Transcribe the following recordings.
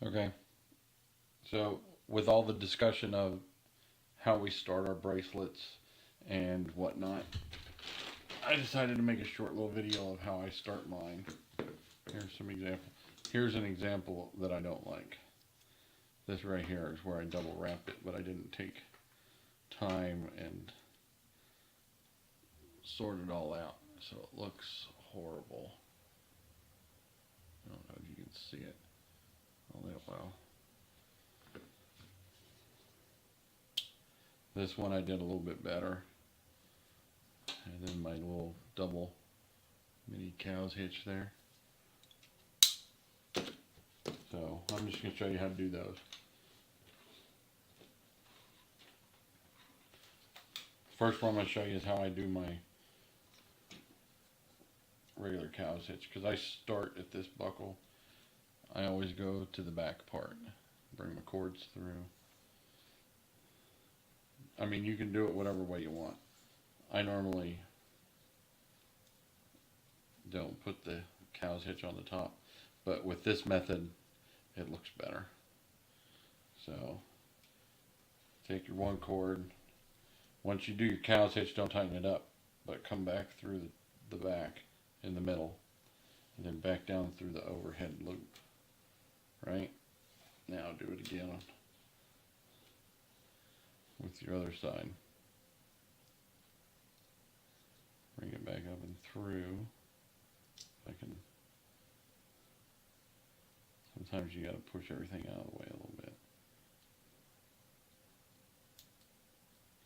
Okay, so with all the discussion of how we start our bracelets and whatnot, I decided to make a short little video of how I start mine. Here's some example. Here's an example that I don't like. This right here is where I double wrapped it, but I didn't take time and sort it all out, so it looks horrible. I don't know if you can see it all that well. This one I did a little bit better. And then my little double mini cow's hitch there. So I'm just going to show you how to do those. First one I'm going to show you is how I do my regular cow's hitch. Because I start at this buckle, I always go to the back part. Bring my cords through. I mean, you can do it whatever way you want. I normally don't put the cow's hitch on the top, but with this method it looks better. So take your one cord. Once you do your cow's hitch, don't tighten it up, but come back through the back in the middle and then back down through the overhead loop. Right? Now do it again with your other side. Bring it back up and through. I can. Sometimes you got to push everything out of the way a little bit.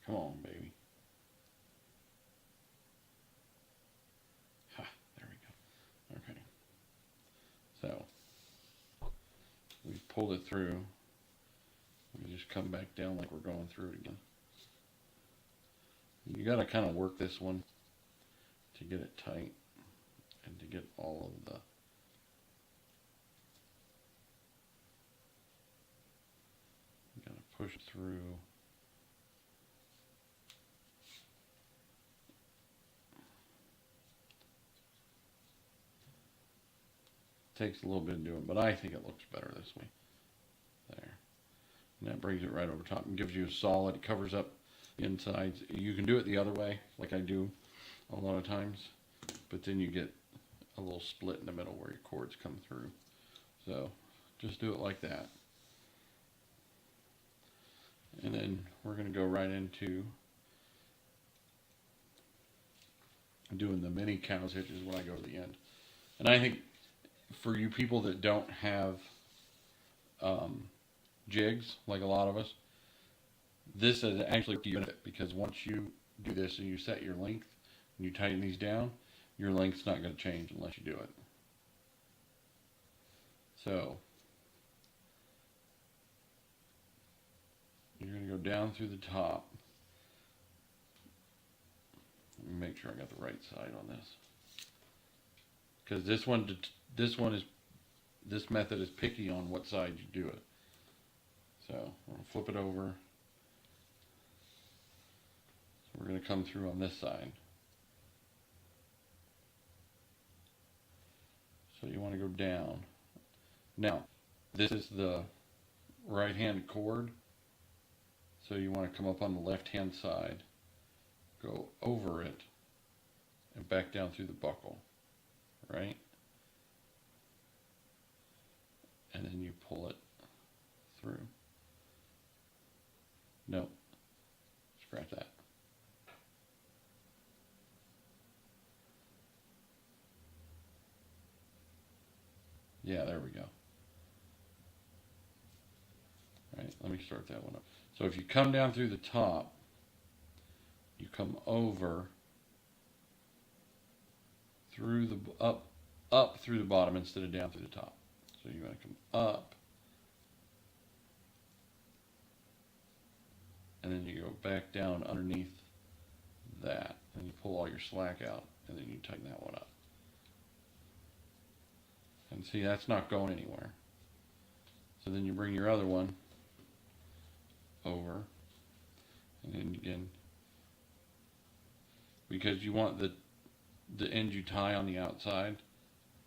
Come on, baby. Ha, there we go. Okay. So we pulled it through. We just come back down like we're going through it again. You got to kind of work this one to get it tight and to get all of the you got to push through. Takes a little bit of doing, but I think it looks better this way. There. And that brings it right over top and gives you a solid, it covers up the insides. You can do it the other way, like I do a lot of times, but then you get a little split in the middle where your cords come through. So just do it like that. And then we're going to go right into doing the mini cow's hitches when I go to the end. And I think for you people that don't have jigs, like a lot of us, this is actually a benefit, because once you do this and you set your length and you tighten these down, your length's not going to change unless you do it. So you're going to go down through the top. Let me make sure I got the right side on this, because this method is picky on what side you do it. So we're going to flip it over. So we're going to come through on this side. So you want to go down. Now, this is the right-hand cord. So you want to come up on the left-hand side, go over it, and back down through the buckle, right? And then you pull it through. No, scratch that. Yeah, there we go. All right, let me start that one up. So if you come down through the top, you come over through the up through the bottom instead of down through the top. So you want to come up, and then you go back down underneath that, and you pull all your slack out, and then you tighten that one up. And see, that's not going anywhere. So then you bring your other one over, and then again, because you want the end you tie on the outside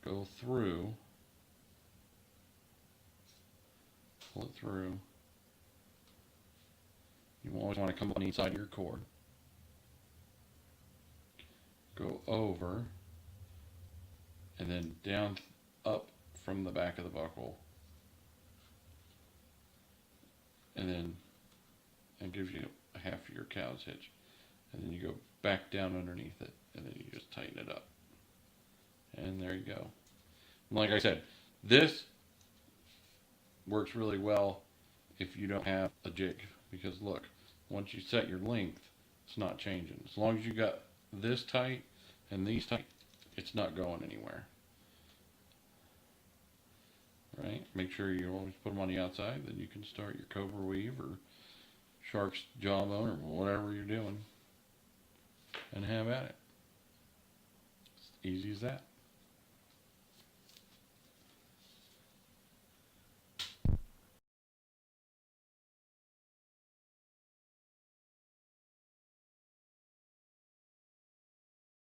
go through pull it through. You always want to come on the inside of your cord. Go over, and then down, up from the back of the buckle. And then it gives you half of your cow's hitch. And then you go back down underneath it, and then you just tighten it up. And there you go. And like I said, this works really well if you don't have a jig, because look, once you set your length, it's not changing. As long as you got this tight and these tight, it's not going anywhere. Right? Make sure you always put them on the outside, then you can start your cobra weave or shark's jawbone or whatever you're doing and have at it. It's easy as that.